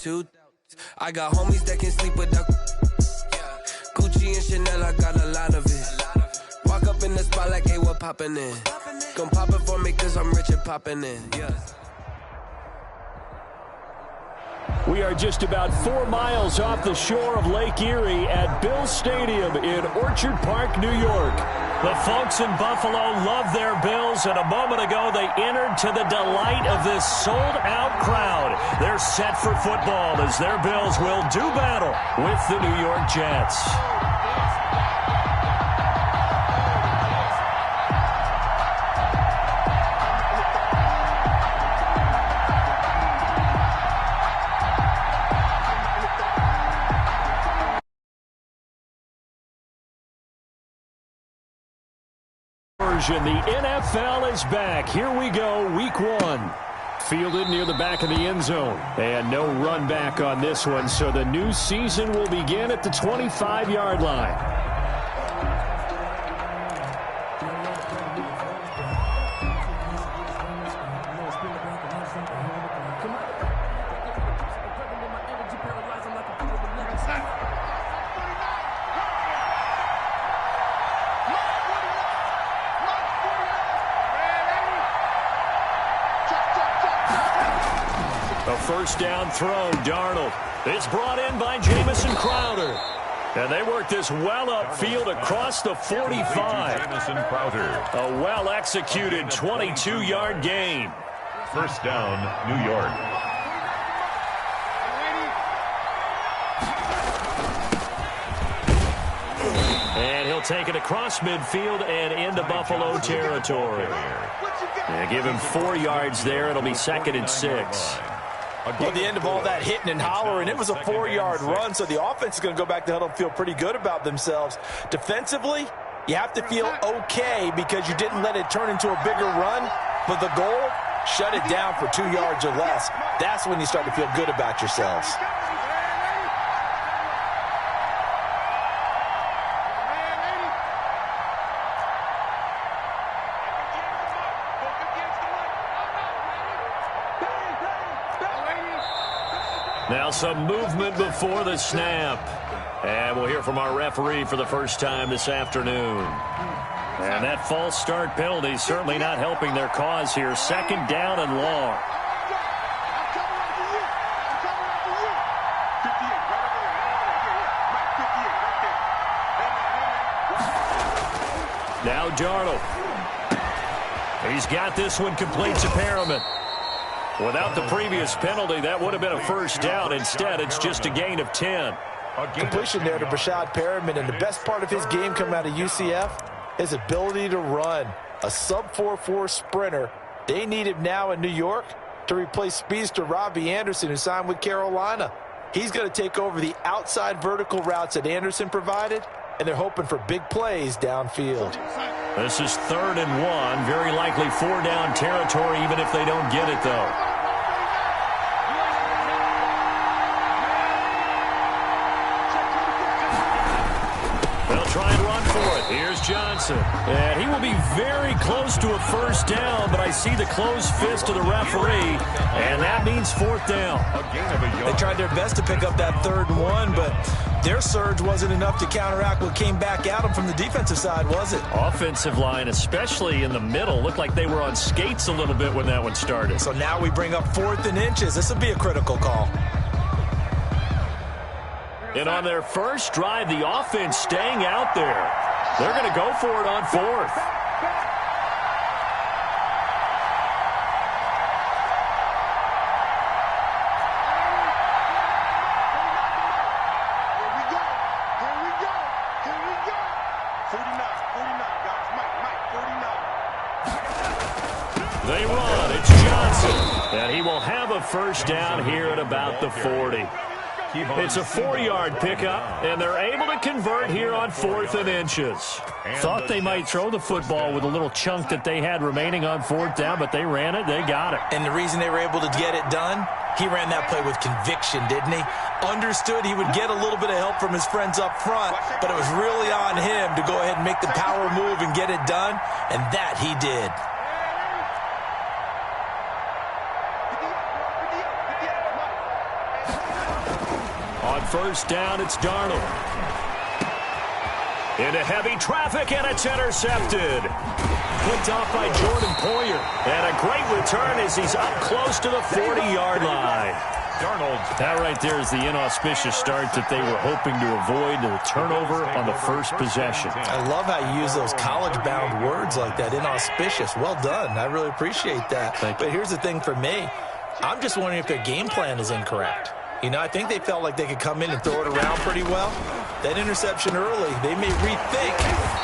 2. I got homies that can sleep without Gucci and Chanel, I got a lot of it. Walk up in the spot like, hey, what poppin' in? Gon' pop it for me cause I'm rich and poppin' in, yeah. We are just about 4 miles off the shore of Lake Erie at Bill Stadium in Orchard Park, New York. The folks in Buffalo love their Bills, and a moment ago they entered to the delight of this sold-out crowd. They're set for football as their Bills will do battle with the New York Jets. The NFL is back. Here we go, week 1. Fielded near the back of the end zone. And no run back on this one, so the new season will begin at the 25-yard line. First down throw, Darnold. It's brought in by Jamison Crowder. And they work this well upfield across the 45. Jamison Crowder. A well-executed 22-yard gain. First down, New York. And he'll take it across midfield and into Buffalo territory. Yeah, give him 4 yards there. It'll be 2nd and 6. Well, the end of all that hitting and hollering, it was a 4-yard run, so the offense is going to go back to huddle and feel pretty good about themselves. Defensively, you have to feel okay because you didn't let it turn into a bigger run, but the goal, shut it down for 2 yards or less. That's when you start to feel good about yourselves. Now some movement before the snap. And we'll hear from our referee for the first time this afternoon. And that false start penalty certainly not helping their cause here. 2nd down and long. Now Darnold. He's got this one complete to Perriman. Without the previous penalty, that would have been a first down. Instead, it's just a gain of 10. Completion there to Brashad Perriman, and the best part of his game coming out of UCF, his ability to run. A sub-4.4 sprinter. They need him now in New York to replace speedster Robbie Anderson, who signed with Carolina. He's going to take over the outside vertical routes that Anderson provided, and they're hoping for big plays downfield. This is 3rd and 1. Very likely 4-down territory, even if they don't get it, though. They'll try and run for it. Here's Johnson. And he will be very close to a first down, but I see the closed fist of the referee, and that means 4th down. They tried their best to pick up that 3rd and 1, but their surge wasn't enough to counteract what came back at them from the defensive side, was it? Offensive line, especially in the middle, looked like they were on skates a little bit when that one started. So now we bring up 4th and inches. This will be a critical call. And on their first drive, the offense staying out there. They're going to go for it on 4th. They run. It's Johnson. And he will have a first down here at about the 40. It's a 4-yard pickup, and they're able to convert here on 4th and inches. Thought they might throw the football with a little chunk that they had remaining on 4th down, but they ran it. They got it. And the reason they were able to get it done, he ran that play with conviction, didn't he? Understood he would get a little bit of help from his friends up front, but it was really on him to go ahead and make the power move and get it done, and that he did. On first down, it's Darnold. Into heavy traffic, and it's intercepted. Picked off by Jordan Poyer. And a great return as he's up close to the 40-yard line. Darnold. That right there is the inauspicious start that they were hoping to avoid, the turnover on the first possession. I love how you use those college-bound words like that, inauspicious. Well done. I really appreciate that. But here's the thing for me. I'm just wondering if their game plan is incorrect. You know, I think they felt like they could come in and throw it around pretty well. That interception early, they may rethink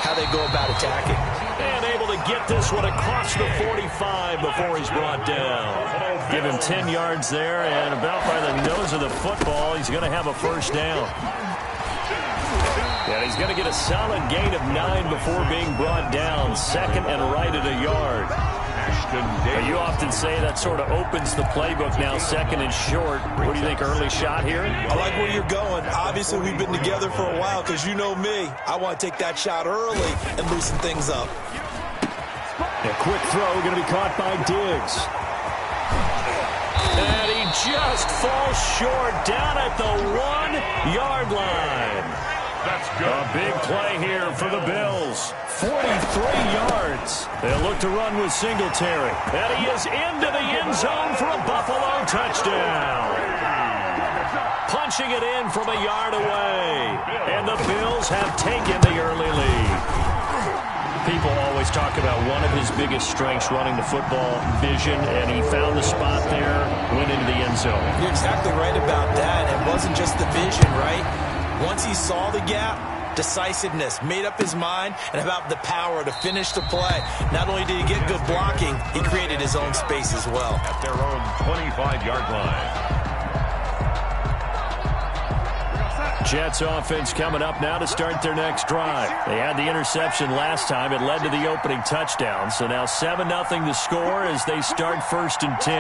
how they go about attacking. And able to get this one across the 45 before he's brought down. Give him 10 yards there, and about by the nose of the football, he's going to have a first down. And he's going to get a solid gain of 9 before being brought down. Second and right at a yard. You often say that sort of opens the playbook now, second and short. What do you think, early shot here? I like where you're going. Obviously, we've been together for a while because you know me. I want to take that shot early and loosen things up. A quick throw going to be caught by Diggs. And he just falls short down at the 1-yard line. That's good. A big play here for the Bills. 43 yards. They'll look to run with Singletary. And he is into the end zone for a Buffalo touchdown. Punching it in from a yard away. And the Bills have taken the early lead. People always talk about one of his biggest strengths running the football, vision, and he found the spot there, went into the end zone. You're exactly right about that. It wasn't just the vision, right? Once he saw the gap, decisiveness, made up his mind, and about the power to finish the play. Not only did he get good blocking, he created his own space as well. At their own 25-yard line. Jets offense coming up now to start their next drive. They had the interception last time. It led to the opening touchdown. So now 7-0 the score as they start first and 10.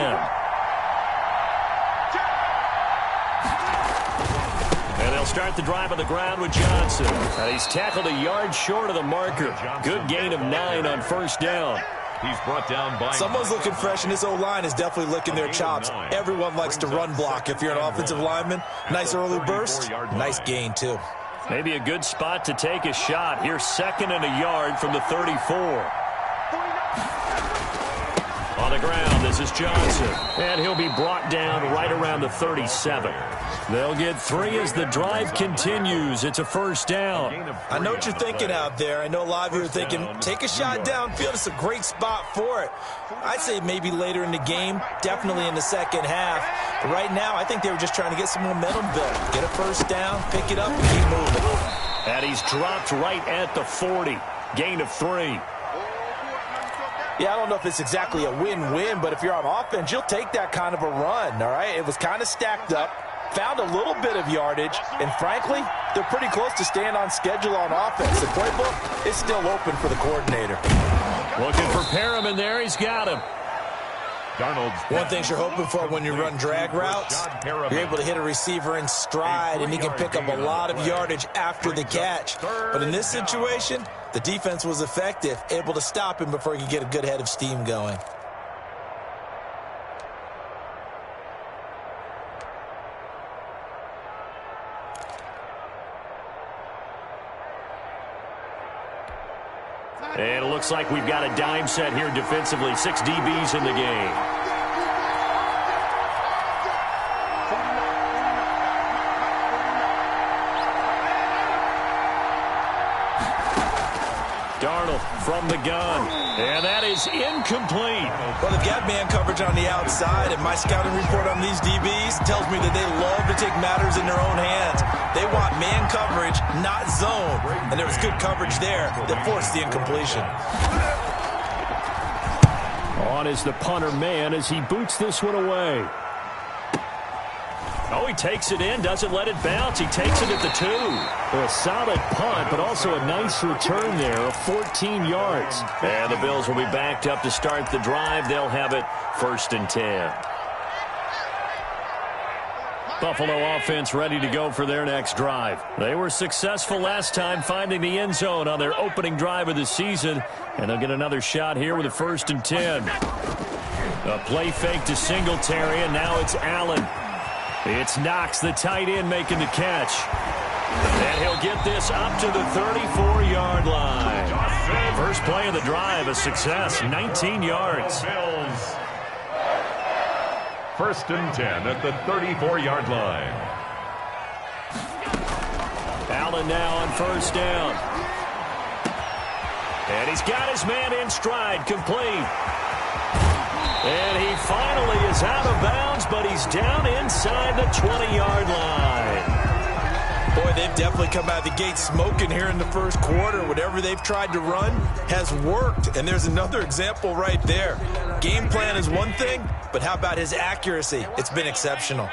And they'll start the drive on the ground with Johnson. And he's tackled a yard short of the marker. Good gain of 9 on first down. He's brought down by... Someone's looking fresh, and this O-line is definitely licking their chops. Everyone likes to run block if you're an offensive lineman. Nice early burst. Nice gain, too. Maybe a good spot to take a shot. Here's second and a yard from the 34. On the ground, this is Johnson. And he'll be brought down right around the 37. They'll get 3 as the drive continues. It's a first down. I know what you're thinking out there. I know a lot of you are thinking, take a shot downfield. It's a great spot for it. I'd say maybe later in the game, definitely in the second half. But right now, I think they were just trying to get some momentum built. Get a first down, pick it up, and keep moving. And he's dropped right at the 40. Gain of 3. Yeah, I don't know if it's exactly a win-win, but if you're on offense, you'll take that kind of a run, all right? It was kind of stacked up, found a little bit of yardage, and frankly, they're pretty close to staying on schedule on offense. The playbook is still open for the coordinator. Looking for Perriman there. He's got him. One thing you're hoping for when you run drag routes, you're able to hit a receiver in stride, and he can pick up a lot of yardage after the catch. But in this situation, the defense was effective, able to stop him before he could get a good head of steam going. And it looks like we've got a dime set here defensively. 6 DBs in the game. Darnold from the gun. And that is incomplete. Well, they've got man coverage on the outside, and my scouting report on these DBs tells me that they love to take matters in their own hands. They want man coverage, not zone. And there was good coverage there that forced the incompletion. On is the punter man as he boots this one away. Oh, he takes it in, doesn't let it bounce. He takes it at the 2. A solid punt, but also a nice return there of 14 yards. And the Bills will be backed up to start the drive. They'll have it first and 10. Buffalo offense ready to go for their next drive. They were successful last time finding the end zone on their opening drive of the season. And they'll get another shot here with a first and 10. A play fake to Singletary, and now it's Allen. It's Knox, the tight end, making the catch. And he'll get this up to the 34-yard line. First play of the drive, a success, 19 yards. First and 10 at the 34-yard line. Allen now on first down. And he's got his man in stride, complete. And he finally is out of bounds, but he's down inside the 20-yard line. Boy, they've definitely come out of the gate smoking here in the first quarter. Whatever they've tried to run has worked, and there's another example right there. Game plan is one thing, but how about his accuracy? It's been exceptional.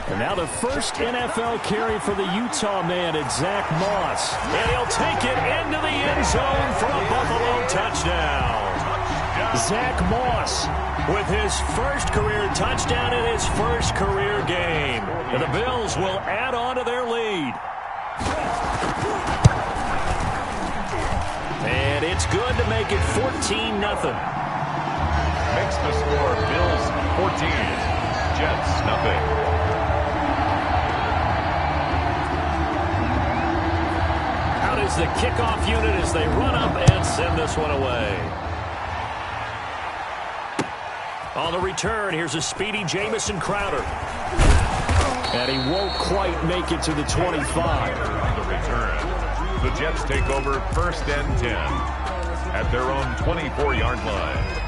And now the first NFL carry for the Utah man, it's Zach Moss. And he'll take it into the end zone for a Buffalo touchdown. Zach Moss with his first career touchdown in his first career game. And the Bills will add on to their lead. And it's good to make it 14-0. Makes the score Bills 14, Jets nothing. Out is the kickoff unit as they run up and send this one away. On the return, here's a speedy Jamison Crowder. And he won't quite make it to the 25. On the return, the Jets take over first and 10 at their own 24-yard line.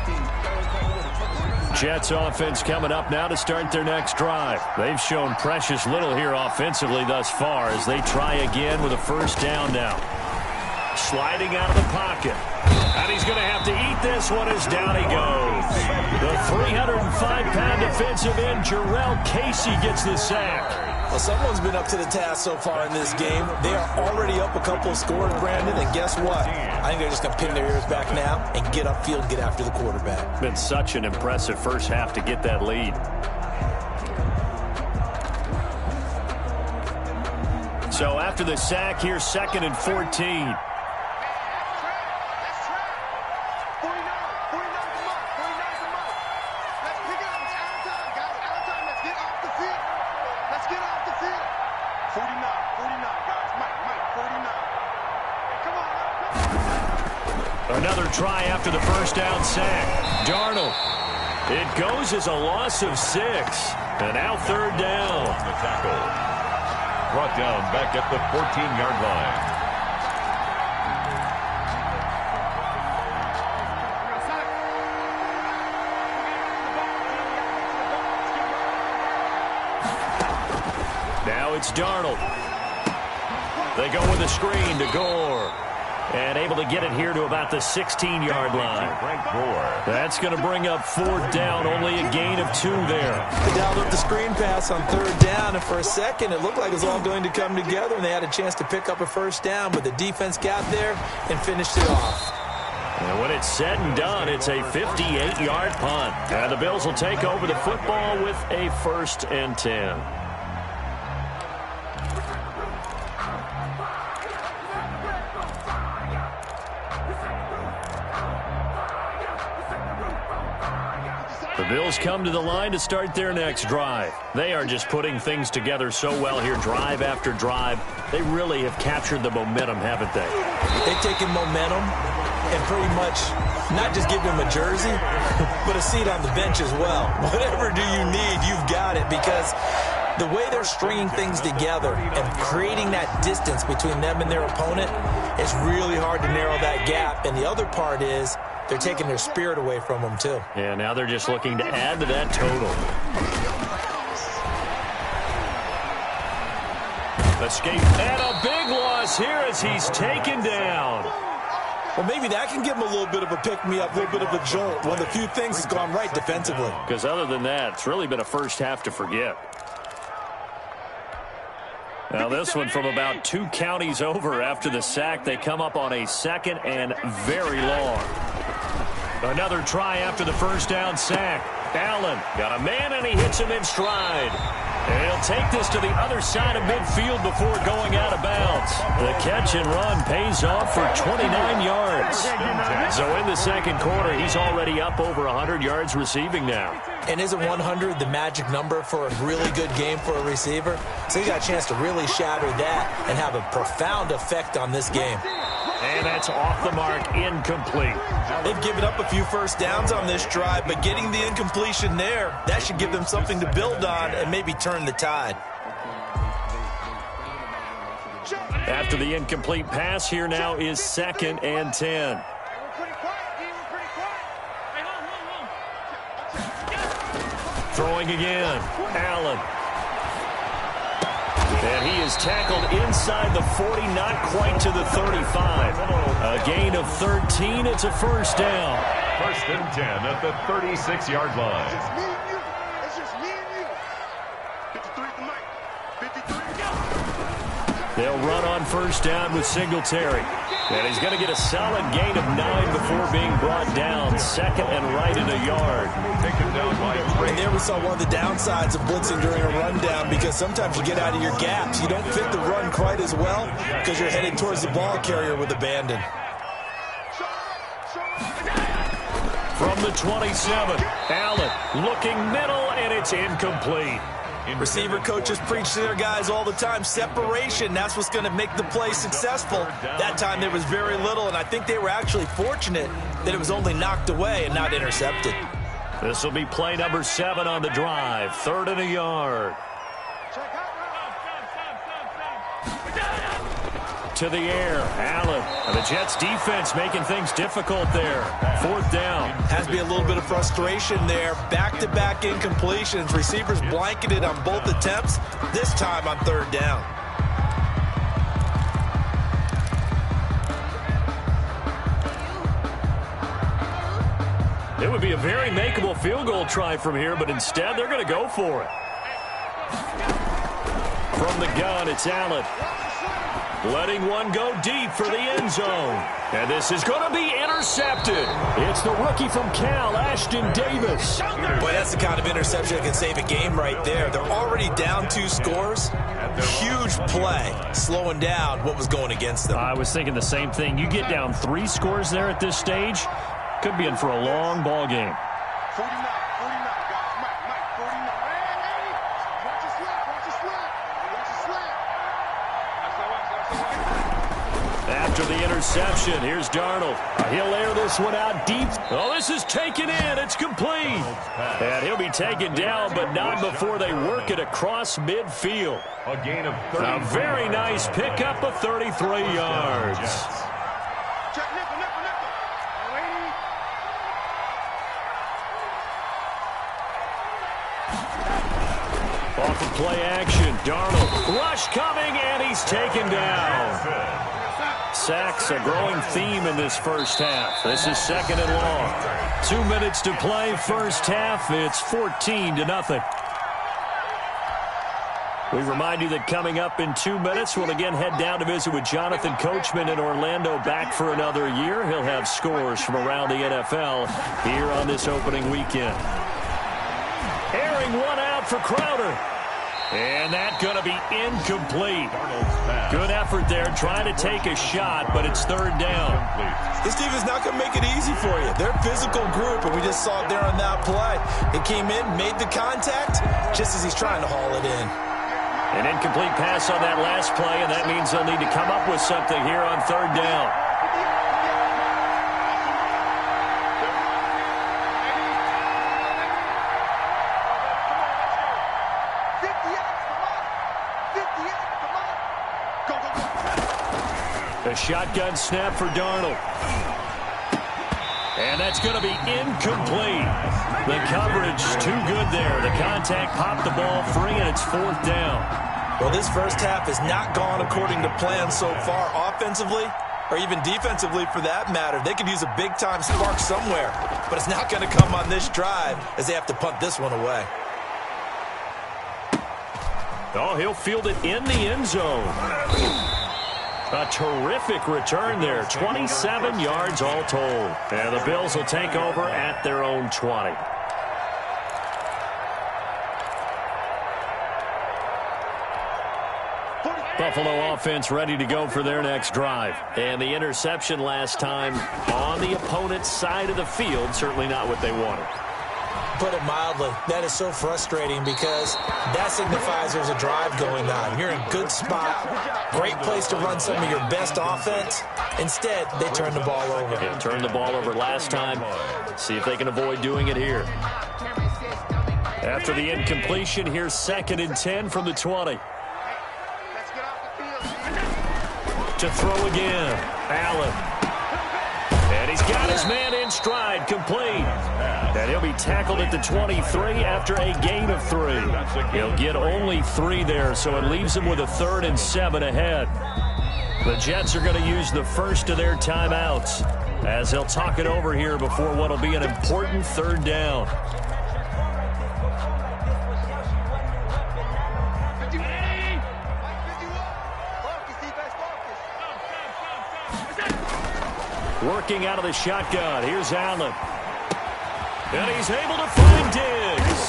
Jets offense coming up now to start their next drive. They've shown precious little here offensively thus far as they try again with a first down now. Sliding out of the pocket. And he's going to have to eat this one as down he goes. The 305-pound defensive end, Jarrell Casey, gets the sack. Well, someone's been up to the task so far in this game. They are already up a couple of scores, Brandon, and guess what? I think they're just going to pin their ears back now and get upfield and get after the quarterback. Been such an impressive first half to get that lead. So after the sack, here's 2nd and 14. Another try after the first down sack. Darnold. It goes as a loss of 6. And now 3rd down. The tackle. Brought down back at the 14-yard line. Now it's Darnold. They go with a screen to Gore. And able to get it here to about the 16-yard line. That's going to bring up 4th down. Only a gain of 2 there. They dialed up the screen pass on 3rd down, and for a second it looked like it was all going to come together, and they had a chance to pick up a first down, but the defense got there and finished it off. And when it's said and done, it's a 58-yard punt. And the Bills will take over the football with a 1st and 10. The Bills come to the line to start their next drive. They are just putting things together so well here, drive after drive. They really have captured the momentum, haven't they? They've taken momentum and pretty much not just give them a jersey, but a seat on the bench as well. Whatever do you need, you've got it, because the way they're stringing things together and creating that distance between them and their opponent, it's really hard to narrow that gap. And the other part is they're taking their spirit away from them, too. Yeah, now they're just looking to add to that total. Escape and a big loss here as he's taken down. Well, maybe that can give him a little bit of a pick-me-up, a little bit of a jolt. One of the few things that's gone right defensively. Because other than that, it's really been a first half to forget. Now this one from about 2 counties over after the sack. They come up on a 2nd and very long. Another try after the first down sack. Allen got a man and he hits him in stride. And he'll take this to the other side of midfield before going out of bounds. The catch and run pays off for 29 yards. So in the second quarter, he's already up over 100 yards receiving now. And isn't 100 the magic number for a really good game for a receiver? So he's got a chance to really shatter that and have a profound effect on this game. And that's off the mark, incomplete. They've given up a few first downs on this drive, but getting the incompletion there, that should give them something to build on and maybe turn the tide. After the incomplete pass, here now is 2nd and 10. Throwing again, Allen. And he is tackled inside the 40, not quite to the 35. A gain of 13. It's a first down. 1st and 10 at the 36-yard line. It's just me and you. 53 at the mic. 53. They'll run on first down with Singletary. And he's going to get a solid gain of 9 before being brought down. 2nd and right in a yard. Taken down by 3. And there we saw one of the downsides of blitzing during a rundown, because sometimes you get out of your gaps. You don't fit the run quite as well because you're headed towards the ball carrier with abandon. From the 27, Allen looking middle, and it's incomplete. Receiver coaches preach to their guys all the time. Separation, that's what's going to make the play successful. That time there was very little, and I think they were actually fortunate that it was only knocked away and not intercepted. This will be play number 7 on the drive. 3rd and a yard. To the air, Allen. And the Jets defense making things difficult there. 4th down. Has to be a little bit of frustration there. Back-to-back incompletions. Receivers blanketed on both attempts, this time on 3rd down. It would be a very makeable field goal try from here, but instead they're going to go for it. From the gun, it's Allen. Letting one go deep for the end zone. And this is going to be intercepted. It's the rookie from Cal, Ashton Davis. Boy, that's the kind of interception that can save a game right there. They're already down 2 scores. Huge play, slowing down what was going against them. I was thinking the same thing. You get down 3 scores there at this stage, could be in for a long ball game. 49, guys. Mike, 49. Hey, watch your slap, watch your slap. Watch your slap. After the interception, here's Darnold. He'll air this one out deep. Oh, this is taken in. It's complete. And he'll be taken down, but not before they work it across midfield. A gain of 30. A very nice pickup of 33 yards. Check nickel. Off of play action, Darnold. Rush coming, and he's taken down. Sacks a growing theme in this first half. This is 2nd and long. 2 minutes to play, first half. It's 14-0. We remind you that coming up in 2 minutes, we'll again head down to visit with Jonathan Coachman in Orlando, back for another year. He'll have scores from around the NFL here on this opening weekend. Airing one out for Crowder. And that's going to be incomplete. Good effort there, trying to take a shot, but it's 3rd down. This team is not going to make it easy for you. They're a physical group, and we just saw it there on that play. He came in, made the contact, just as he's trying to haul it in. An incomplete pass on that last play, and that means they'll need to come up with something here on 3rd down. A shotgun snap for Darnold. And that's going to be incomplete. The coverage too good there. The contact popped the ball free, and it's 4th down. Well, this first half has not gone according to plan so far offensively, or even defensively for that matter. They could use a big-time spark somewhere, but it's not going to come on this drive as they have to punt this one away. Oh, he'll field it in the end zone. A terrific return there. 27 yards all told. And the Bills will take over at their own 20. Buffalo offense ready to go for their next drive. And the interception last time on the opponent's side of the field, certainly not what they wanted. Put it mildly, that is so frustrating because that signifies there's a drive going on. You're in a good spot, great place to run some of your best offense. Instead, they turn the ball over. Yeah, turned the ball over last time. See if they can avoid doing it here. After the incompletion, here's 2nd and 10 from the 20. To throw again, Allen. And he's got his man in stride, complete. And he'll be tackled at the 23 after a gain of 3. He'll get only 3 there, so it leaves him with a 3rd and 7 ahead. The Jets are going to use the first of their timeouts as they'll talk it over here before what will be an important 3rd down. Working out of the shotgun. Here's Allen. And he's able to find Diggs.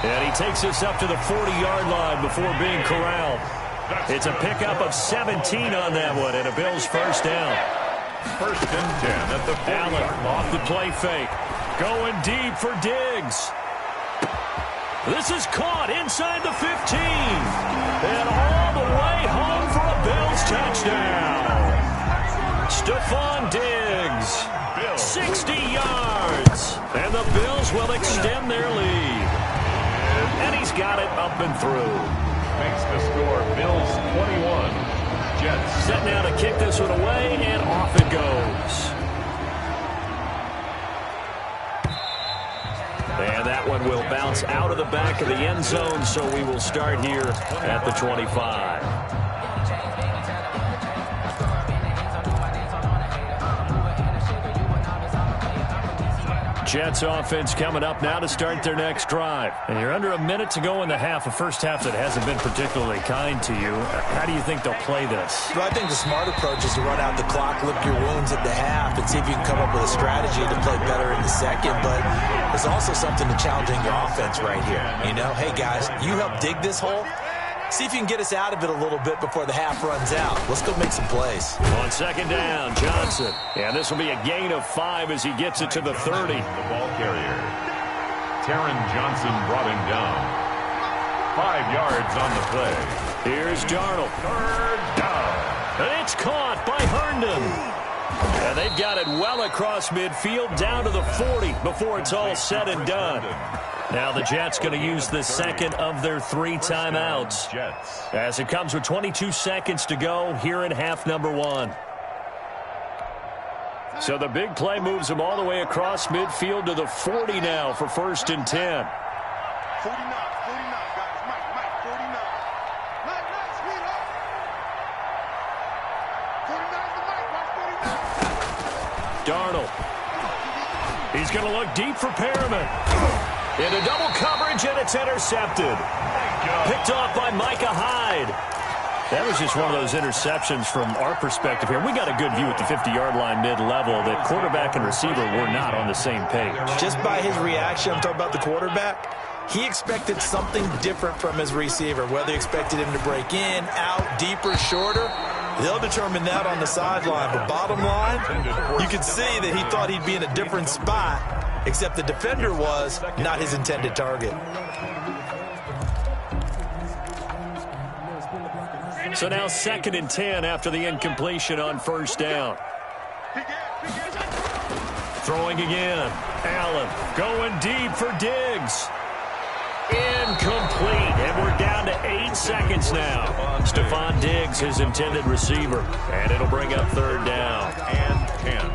And he takes us up to the 40-yard line before being corralled. It's a pickup of 17 on that one and a Bills first down. 1st and 10 at the 40. Allen off the play fake. Going deep for Diggs. This is caught inside the 15. And all the way home for a Bills touchdown. Stephon Diggs, 60 yards, and the Bills will extend their lead. And he's got it up and through. Makes the score Bills 21, Jets. Set now to kick this one away, and off it goes. And that one will bounce out of the back of the end zone, so we will start here at the 25. Jets offense coming up now to start their next drive. And you're under a minute to go in the half, a first half that hasn't been particularly kind to you. How do you think they'll play this? Well, I think the smart approach is to run out the clock, lick your wounds at the half, and see if you can come up with a strategy to play better in the second. But there's also something to challenging your offense right here. You know, hey, guys, you help dig this hole. See if you can get us out of it a little bit before the half runs out. Let's go make some plays. On 2nd down, Johnson. And this will be a gain of 5 as he gets it to the 30. The ball carrier. Taron Johnson brought him down. 5 yards on the play. Here's Darnold. 3rd down. And it's caught by Herndon. And they've got it well across midfield down to the 40 before it's all said and done. Now the Jets going to use the 2nd of their 3 timeouts as it comes with 22 seconds to go here in half number 1. So the big play moves them all the way across midfield to the 40 now for 1st and 10. 49, guys. Mike, 49. Mike, sweetheart. 49 to Mike, 49. Darnold. He's going to look deep for Perriman. Into double coverage, and it's intercepted. Picked off by Micah Hyde. That was just one of those interceptions from our perspective here. We got a good view at the 50-yard line mid-level that quarterback and receiver were not on the same page. Just by his reaction, I'm talking about the quarterback, he expected something different from his receiver, whether he expected him to break in, out, deeper, shorter. They'll determine that on the sideline. But bottom line, you can see that he thought he'd be in a different spot, except the defender was not his intended target. So now 2nd and 10 after the incompletion on 1st down. Throwing again. Allen going deep for Diggs. Incomplete. And we're down to 8 seconds now. Stephon Diggs, his intended receiver. And it'll bring up 3rd down. And 10.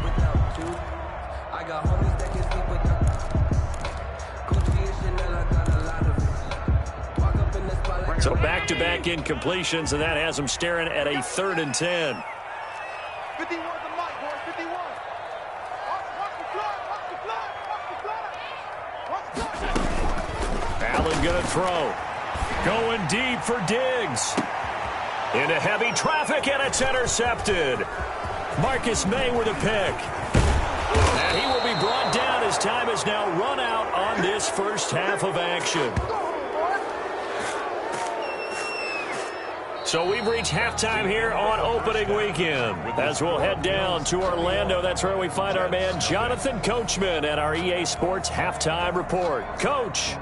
So back-to-back incompletions, and that has them staring at a 3rd and 10. 51 to Mike, boys, 51. Watch the Allen going to throw. Going deep for Diggs. Into heavy traffic, and it's intercepted. Marcus May with a pick. And he will be brought down as time has now run out on this first half of action. So we've reached halftime here on opening weekend. As we'll head down to Orlando, that's where we find our man Jonathan Coachman at our EA Sports Halftime Report. Coach.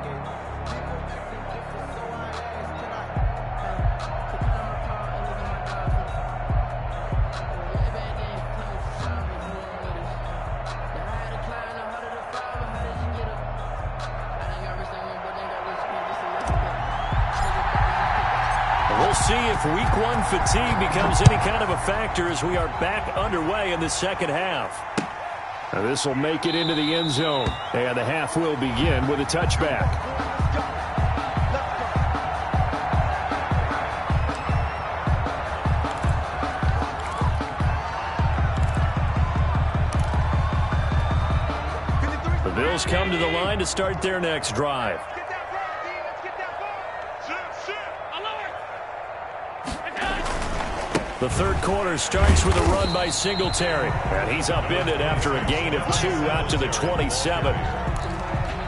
We'll see if week one fatigue becomes any kind of a factor as we are back underway in the second half. Now this will make it into the end zone, and the half will begin with a touchback. The Bills come to the line to start their next drive. The third quarter starts with a run by Singletary, and he's upended after a gain of 2 out to the 27.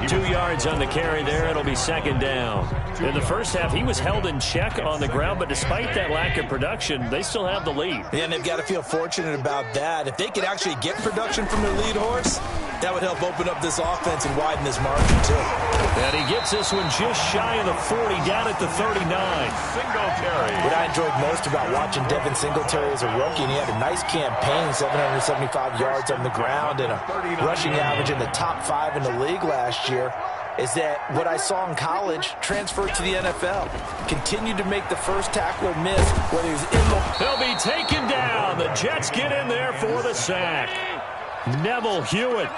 2 yards on the carry there. It'll be second down. In the first half, he was held in check on the ground, but despite that lack of production, they still have the lead. Yeah, and they've got to feel fortunate about that. If they could actually get production from their lead horse, that would help open up this offense and widen this margin, too. And he gets this one just shy of the 40, down at the 39. Singletary. What I enjoyed most about watching Devin Singletary as a rookie, and he had a nice campaign, 775 yards on the ground and a rushing average in the top 5 in the league last year, is that what I saw in college transferred to the NFL. Continued to make the first tackler miss, whether he was in the... He'll be taken down. The Jets get in there for the sack. Neville Hewitt.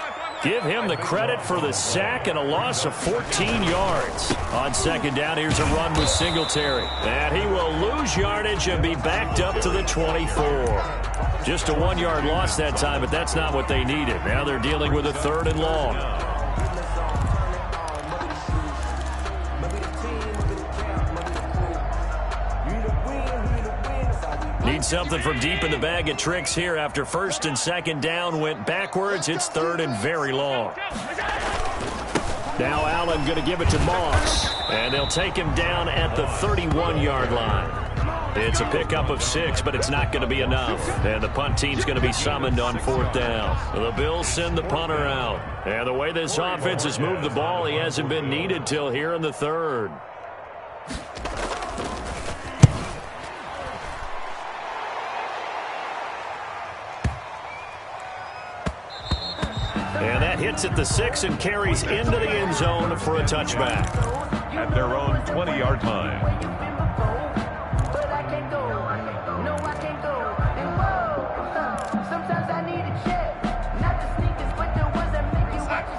Give him the credit for the sack and a loss of 14 yards. On second down, here's a run with Singletary. And he will lose yardage and be backed up to the 24. Just a 1-yard loss that time, but that's not what they needed. Now they're dealing with a 3rd and long. Need something from deep in the bag of tricks here after first and second down went backwards. It's 3rd and very long. Now Allen going to give it to Moss, and they'll take him down at the 31-yard line. It's a pickup of 6, but it's not going to be enough. And the punt team's going to be summoned on 4th down. The Bills send the punter out. And the way this offense has moved the ball, he hasn't been needed till here in the 3rd. And that hits at the 6 and carries into the end zone for a touchback. At their own 20-yard line.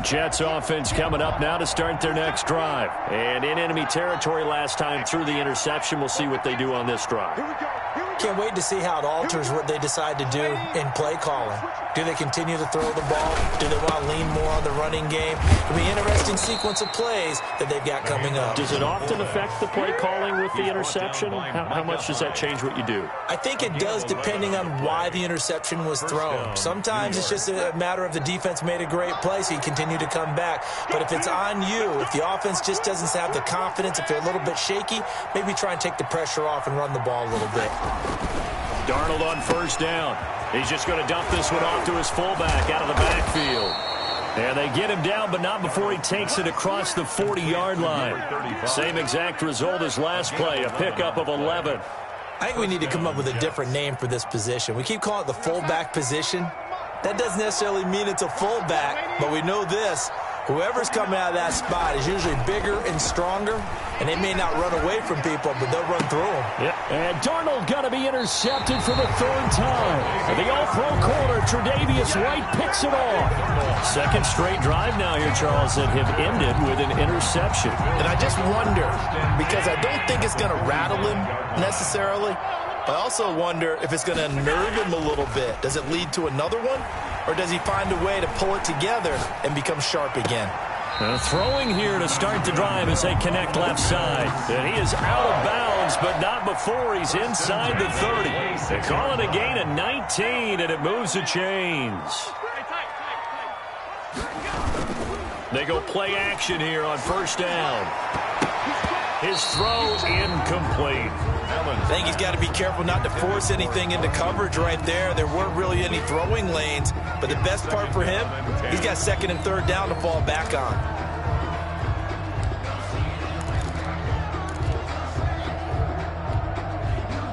Jets offense coming up now to start their next drive. And in enemy territory last time through the interception. We'll see what they do on this drive. Can't wait to see how it alters what they decide to do in play calling. Do they continue to throw the ball? Do they want to lean more on the running game? It'll be an interesting sequence of plays that they've got coming up. Does it often affect the play calling with the interception? How much does that change what you do? I think it does depending on why the interception was thrown. Sometimes it's just a matter of the defense made a great play, so you continue to come back. But if it's on you, if the offense just doesn't have the confidence, if they're a little bit shaky, maybe try and take the pressure off and run the ball a little bit. Darnold on 1st down. He's just going to dump this one off to his fullback out of the backfield. And they get him down, but not before he takes it across the 40-yard line. Same exact result as last play, a pickup of 11. I think we need to come up with a different name for this position. We keep calling it the fullback position. That doesn't necessarily mean it's a fullback, but we know this. Whoever's coming out of that spot is usually bigger and stronger, and they may not run away from people, but they'll run through them. Yep. And Darnold going to be intercepted for the 3rd time. And the all-pro corner, Tre'Davious White, picks it off. Second straight drive now here, Charles, that have ended with an interception. And I just wonder, because I don't think it's going to rattle him necessarily, I also wonder if it's going to nerve him a little bit. Does it lead to another one? Or does he find a way to pull it together and become sharp again? Throwing here to start the drive as they connect left side. And he is out of bounds, but not before he's inside the 30. They call it a gain of 19, and it moves the chains. They go play action here on 1st down. His throw incomplete. I think he's got to be careful not to force anything into coverage right there. There weren't really any throwing lanes, but the best part for him, he's got second and third down to fall back on.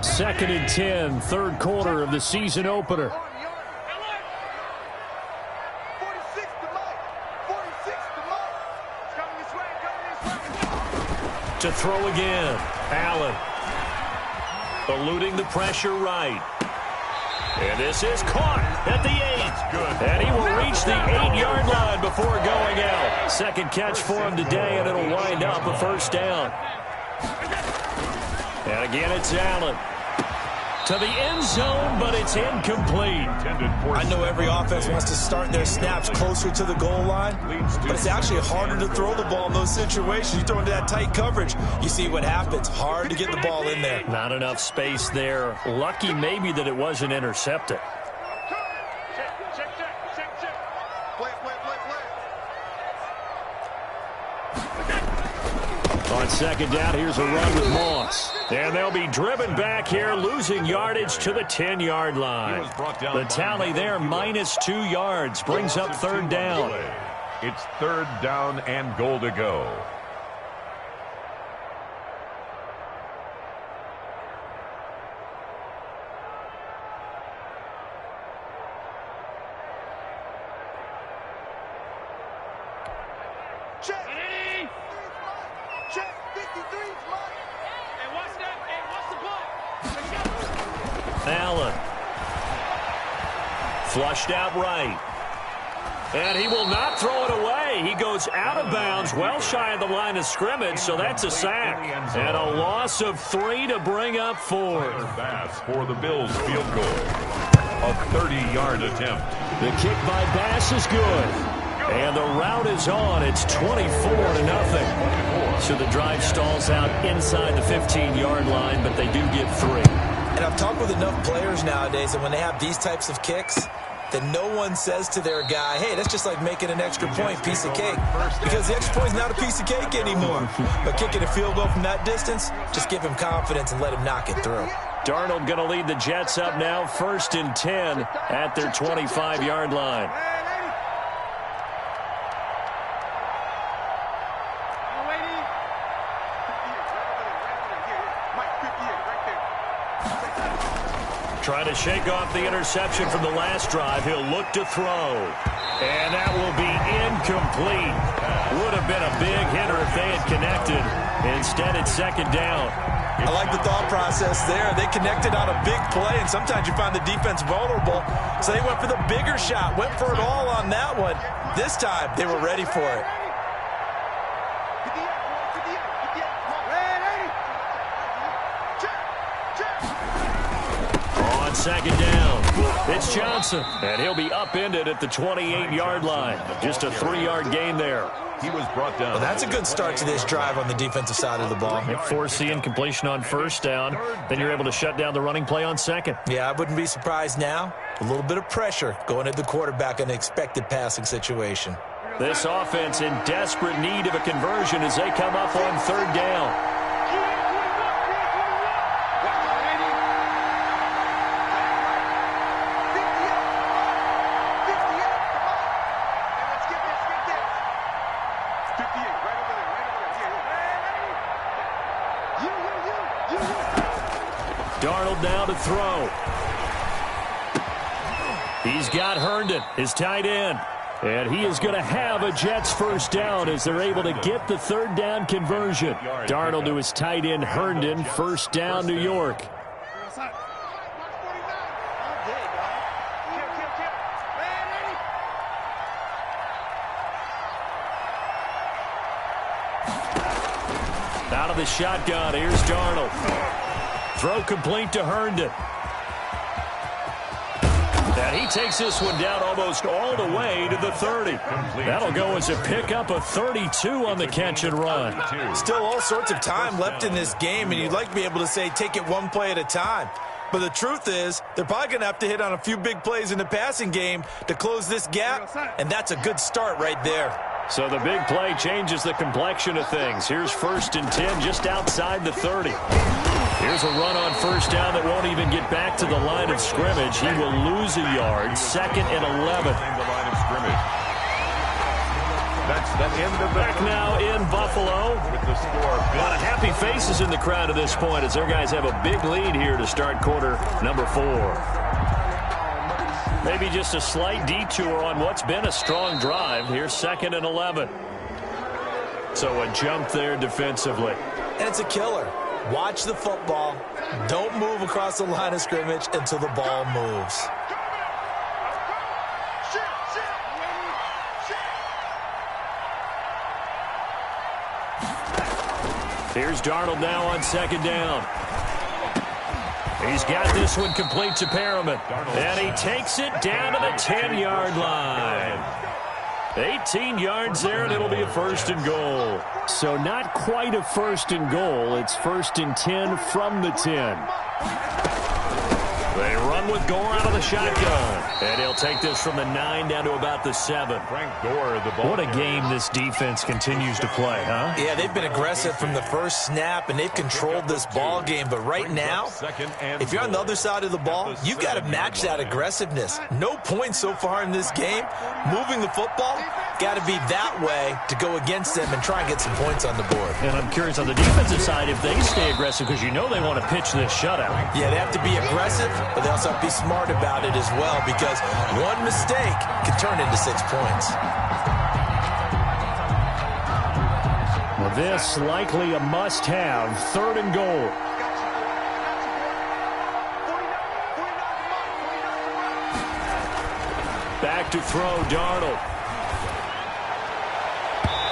Second and 10, third quarter of the season opener. To throw again, Allen. Eluding the pressure right. And this is caught at the 8. And he will reach the 8-yard line before going out. Second catch for him today, and it'll wind up a first down. And again, it's Allen. To the end zone, but it's incomplete. I know every offense wants to start their snaps closer to the goal line, but it's actually harder to throw the ball in those situations. You throw into that tight coverage, you see what happens. Hard to get the ball in there. Not enough space there. Lucky maybe that it wasn't intercepted. On second down, here's a run with Moss. And they'll be driven back here, losing yardage to the 10-yard line. The tally there, -2 yards, brings up third down. It's third down and goal to go. Check. Check. 53's mine. Hey, what's that? Hey, what's the play? Allen. Flushed out right. And he will not throw it away. He goes out of bounds, well shy of the line of scrimmage, so that's a sack. And a loss of 3 to bring up 4. Bass for the Bills field goal. A 30-yard attempt. The kick by Bass is good. And the route is on. It's 24-0. So the drive stalls out inside the 15-yard line, but they do get 3. And I've talked with enough players nowadays that when they have these types of kicks, that no one says to their guy, hey, that's just like making an extra point, piece of cake. Because the extra point is not a piece of cake anymore. But kicking a field goal from that distance, just give him confidence and let him knock it through. Darnold going to lead the Jets up now, 1st and 10 at their 25-yard line. Trying to shake off the interception from the last drive. He'll look to throw. And that will be incomplete. Would have been a big hitter if they had connected. Instead, it's second down. I like the thought process there. They connected on a big play, and sometimes you find the defense vulnerable. So they went for the bigger shot, went for it all on that one. This time, they were ready for it. Second down. It's Johnson, and he'll be upended at the 28-yard line. Just a 3-yard gain there. He was brought down. Well, that's a good start to this drive on the defensive side of the ball. Force the incompletion on first down. Then you're able to shut down the running play on second. Yeah, I wouldn't be surprised now. A little bit of pressure going at the quarterback in an expected passing situation. This offense in desperate need of a conversion as they come up on third down. Darnold now to throw. He's got Herndon, his tight end. And he is going to have a Jets first down as they're able to get the third down conversion. Darnold to his tight end Herndon, first down New York. Out of the shotgun, here's Darnold. Throw complete to Herndon. And he takes this one down almost all the way to the 30. That'll go as a pickup of 32 on the catch and run. Still all sorts of time left in this game, and you'd like to be able to say take it one play at a time. But the truth is, they're probably going to have to hit on a few big plays in the passing game to close this gap, and that's a good start right there. So the big play changes the complexion of things. Here's 1st and 10 just outside the 30. Here's a run on 1st down that won't even get back to the line of scrimmage. He will lose a yard. 2nd and 11. That's the end of the back now in Buffalo. With the score. A lot of happy faces in the crowd at this point as their guys have a big lead here to start quarter number 4. Maybe just a slight detour on what's been a strong drive. Here's 2nd and 11. So a jump there defensively. And it's a killer. Watch the football. Don't move across the line of scrimmage until the ball moves. Here's Darnold now on 2nd down. He's got this one complete to Perriman. And he takes it down to the 10-yard line. 18 yards there, and it'll be a 1st and goal. So not quite a 1st and goal. It's 1st and 10 from the 10. They run with Gore out of the shotgun. And he'll take this from the 9 down to about the 7. Frank Gore, the ball. What a game this defense continues to play, huh? Yeah, they've been aggressive from the first snap, and they've controlled this ball game. But right now, if you're on the other side of the ball, you've got to match that aggressiveness. No points so far in this game. Moving the football, got to be that way to go against them and try and get some points on the board. And I'm curious on the defensive side if they stay aggressive because you know they want to pitch this shutout. Yeah, they have to be aggressive, but they also have to be smart about it as well because one mistake can turn into 6 points. Well, this likely a must-have. 3rd and goal. Back to throw, Darnold.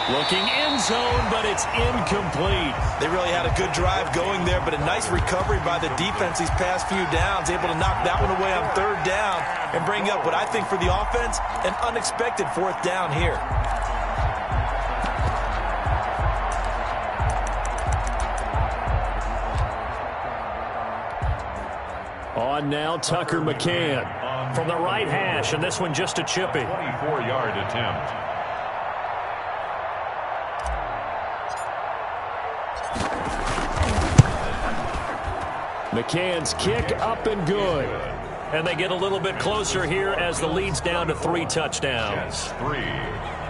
Looking end zone, but it's incomplete. They really had a good drive going there, but a nice recovery by the defense these past few downs, able to knock that one away on 3rd down and bring up what I think for the offense, an unexpected 4th down here. On now, Tucker McCann from the right hash, and this one just a chippy. 24-yard attempt. McCann's kick up and good. And they get a little bit closer here as the lead's down to 3 touchdowns.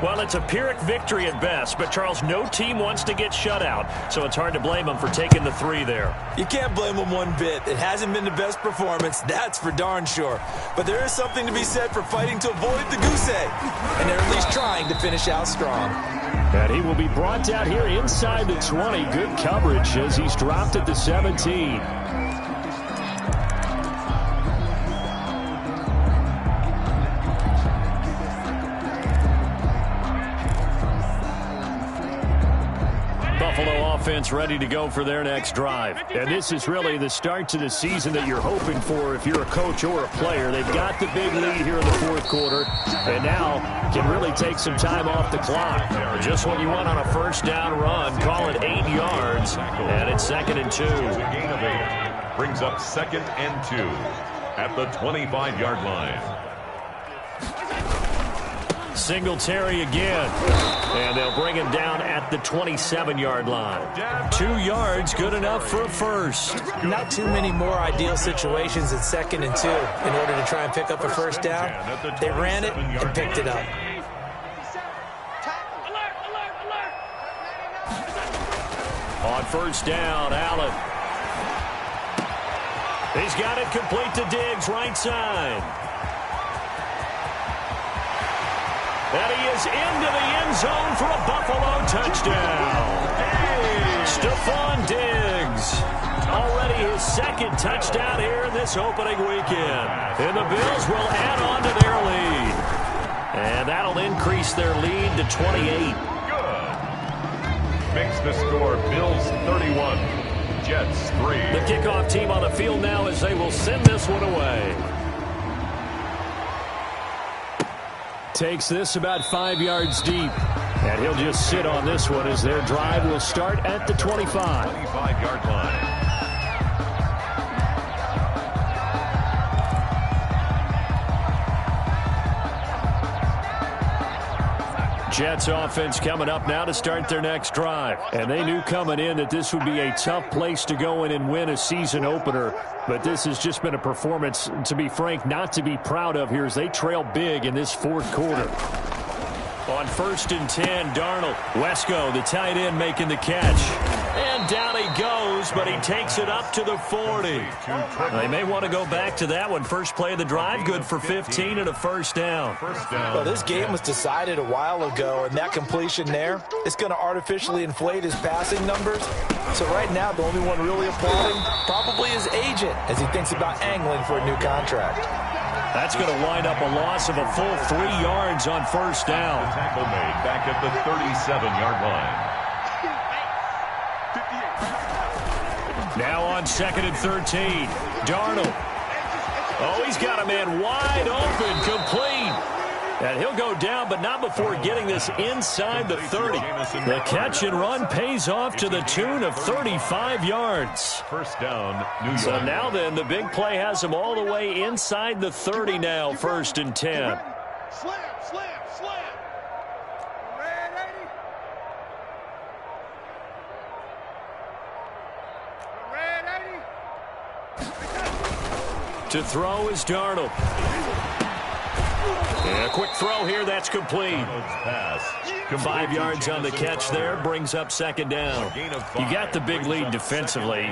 Well, it's a Pyrrhic victory at best, but, Charles, no team wants to get shut out, so it's hard to blame them for taking the 3 there. You can't blame them one bit. It hasn't been the best performance, that's for darn sure. But there is something to be said for fighting to avoid the goose egg, and they're at least trying to finish out strong. And he will be brought down here inside the 20. Good coverage as he's dropped at the 17. Buffalo offense ready to go for their next drive. And this is really the start to the season that you're hoping for if you're a coach or a player. They've got the big lead here in the 4th quarter and now can really take some time off the clock. Just what you want on a 1st down run. Call it 8 yards, and it's 2nd and 2. A gain of 8 brings up 2nd and 2 at the 25-yard line. Singletary again. And they'll bring him down at the 27-yard line. 2 yards, good enough for a 1st. Not too many more ideal situations at 2nd and 2 in order to try and pick up a 1st down. They ran it and picked it up. On 1st down, Allen. He's got it complete to Diggs, right side. And he is into the end zone for a Buffalo touchdown. Stephon Diggs. Already his 2nd touchdown here in this opening weekend. And the Bills will add on to their lead. And that'll increase their lead to 28. Good. Makes the score Bills 31, Jets 3. The kickoff team on the field now as they will send this one away. Takes this about 5 yards deep. And he'll just sit on this one as their drive will start at the 25. 25-yard line. Jets offense coming up now to start their next drive. And they knew coming in that this would be a tough place to go in and win a season opener. But this has just been a performance, to be frank, not to be proud of here as they trail big in this fourth quarter. On 1st and 10, Darnold. Wesco, the tight end, making the catch. And down he goes, but he takes it up to the 40. They may want to go back to that one. First play of the drive, good for 15 and a first down. Well, this game was decided a while ago, and that completion there is going to artificially inflate his passing numbers. So right now, the only one really applauding probably his agent as he thinks about angling for a new contract. That's going to wind up a loss of a full 3 yards on first down. The tackle made back at the 37-yard line. Now on 2nd and 13, Darnold. Oh, he's got a man wide open, complete. And he'll go down, but not before getting this inside the 30. The catch and run pays off to the tune of 35 yards. First down, New York. So now then, the big play has him all the way inside the 30 now, 1st and 10. Slam, slam, slam. Red 80. Red 80. To throw is Darnold. Yeah, a quick throw here, that's complete. 5 yards on the catch there, brings up 2nd down. You got the big lead defensively,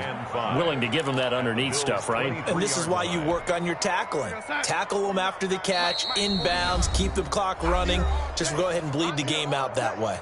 willing to give them that underneath stuff, right? And this is why you work on your tackling. Tackle them after the catch, inbounds, keep the clock running. Just go ahead and bleed the game out that way.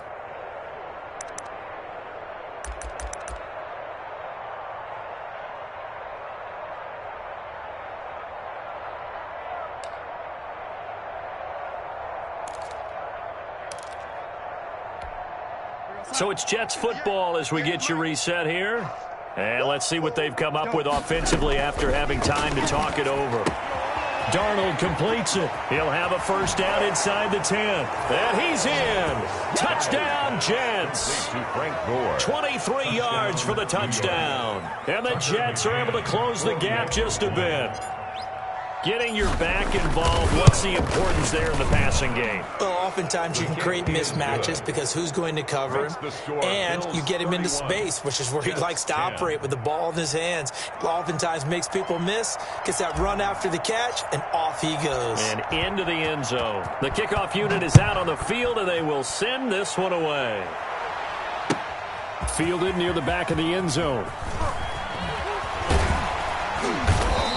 So it's Jets football as we get you reset here. And let's see what they've come up with offensively after having time to talk it over. Darnold completes it. He'll have a first down inside the 10. And he's in. Touchdown, Jets. 23 yards for the touchdown. And the Jets are able to close the gap just a bit. Getting your back involved, what's the importance there in the passing game? Well, oftentimes you can create mismatches because who's going to cover him, and you get him into space, which is where he likes to operate with the ball in his hands. Oftentimes makes people miss, gets that run after the catch, and off he goes. And into the end zone. The kickoff unit is out on the field, and they will send this one away. Fielded near the back of the end zone.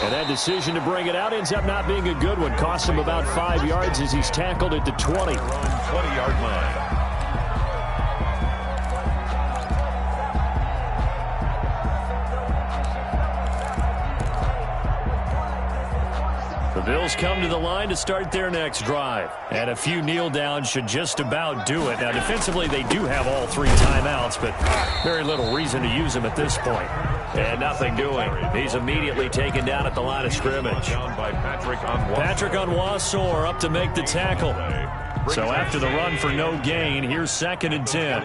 And that decision to bring it out ends up not being a good one. Costs him about 5 yards as he's tackled at the 20. 20-yard line. The Bills come to the line to start their next drive. And a few kneel downs should just about do it. Now, defensively, they do have all 3 timeouts, but very little reason to use them at this point. And nothing doing. He's immediately taken down at the line of scrimmage. Patrick Onwuasor up to make the tackle. So after the run for no gain, here's 2nd and 10.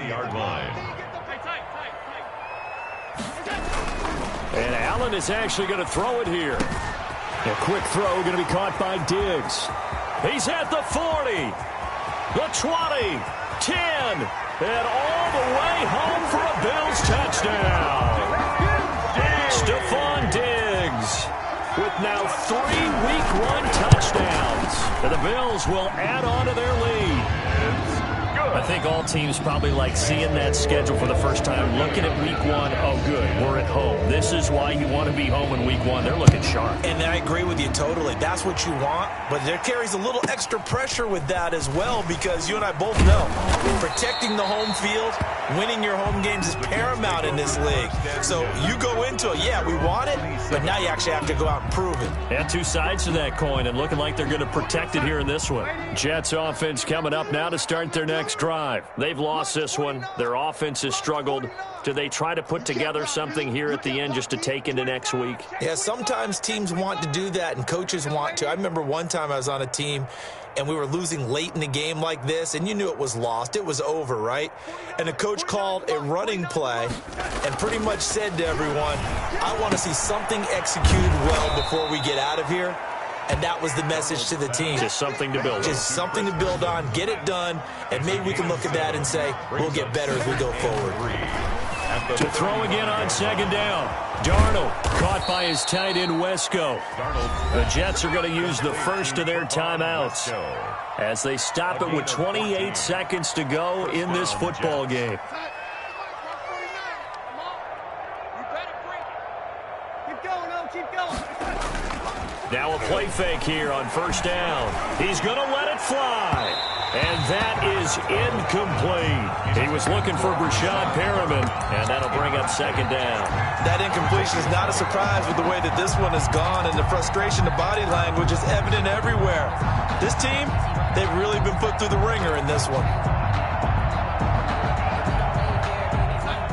And Allen is actually going to throw it here. A quick throw going to be caught by Diggs. He's at the 40, the 20, 10, and all the way home for a Bills touchdown. Stephon Diggs with now 3 Week 1 touchdowns. And the Bills will add on to their lead. I think all teams probably like seeing that schedule for the first time, looking at Week 1, oh good, we're at home. This is why you want to be home in Week 1. They're looking sharp. And I agree with you totally. That's what you want, but there carries a little extra pressure with that as well because you and I both know protecting the home field, winning your home games is paramount in this league. So you go into it, yeah, we want it, but now you actually have to go out and prove it. Yeah, 2 sides to that coin and looking like they're going to protect it here in this one. Jets offense coming up now to start their next drive. They've lost this one. Their offense has struggled. Do they try to put together something here at the end just to take into next week? Yeah, sometimes teams want to do that and coaches want to. I remember one time I was on a team and we were losing late in the game like this, and you knew it was lost. It was over, right? And the coach called a running play and pretty much said to everyone, I want to see something executed well before we get out of here. and that was the message to the team. Just something to build on. Just something to build on, get it done, and maybe we can look at that and say, we'll get better as we go forward. To throw again on second down. Darnold caught by his tight end Wesco. The Jets are going to use the first of their timeouts as they stop it with 28 seconds to go in this football game. Now a play fake here on first down. He's going to let it fly. And that is incomplete. He was looking for Brashad Perriman, and that'll bring up second down. That incompletion is not a surprise with the way that this one has gone, and the frustration, the body language is evident everywhere. This team, they've really been put through the ringer in this one.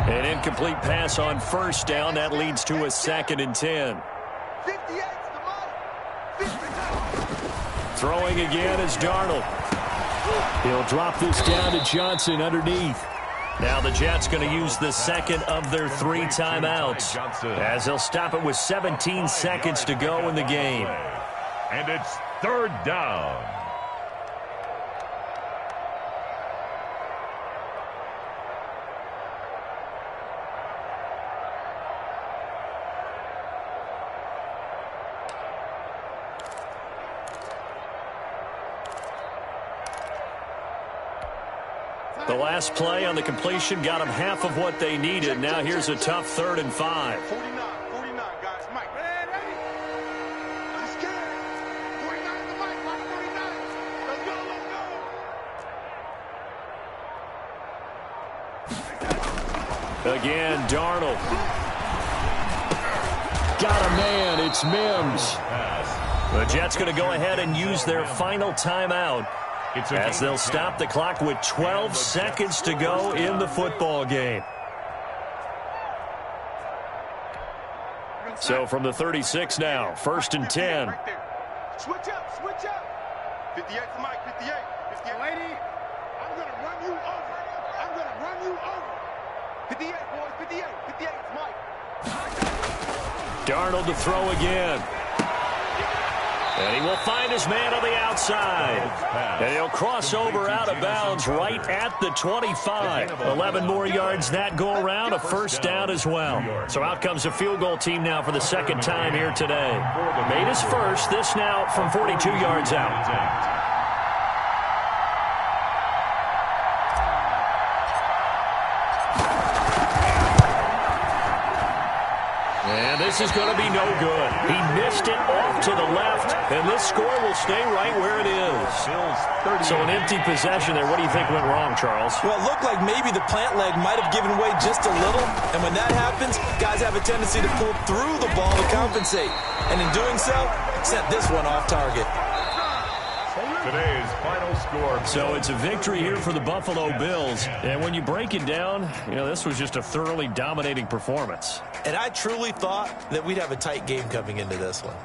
An incomplete pass on first down. That leads to a 2nd and 10. Throwing again is Darnold. He'll drop this down to Johnson underneath. Now the Jets going to use the second of their 3 timeouts as they'll stop it with 17 seconds to go in the game. And it's 3rd down. The last play on the completion got them half of what they needed. Now here's a tough 3rd and 5. 49, guys. Mike. Ready? Let's get it. 49 to Mike. Mike 49. Let's go. Again, Darnold. Got a man. It's Mims. The Jets going to go ahead and use their final timeout as they'll stop the clock with 12 seconds to go in the football game. So from the 36 now, 1st and 10. Right there. Switch up. 58 to Mike. 58. 58. Lady, I'm going to run you over. 58, boys. 58. 58 to Mike. Darnold to throw again. And he will find his man on the outside. And he'll cross over out of bounds right at the 25. 11 more yards that go around, a 1st down as well. So out comes the field goal team now for the 2nd time here today. Made his first, this now from 42 yards out. And this is going to be no good. He missed it off to the left, and this score will stay right where it is. So an empty possession there. What do you think went wrong, Charles? Well, it looked like maybe the plant leg might have given way just a little, and when that happens, guys have a tendency to pull through the ball to compensate. And in doing so, sent this one off target. Today's final score. So it's a victory here for the Buffalo Bills. And when you break it down, this was just a thoroughly dominating performance. And I truly thought that we'd have a tight game coming into this one.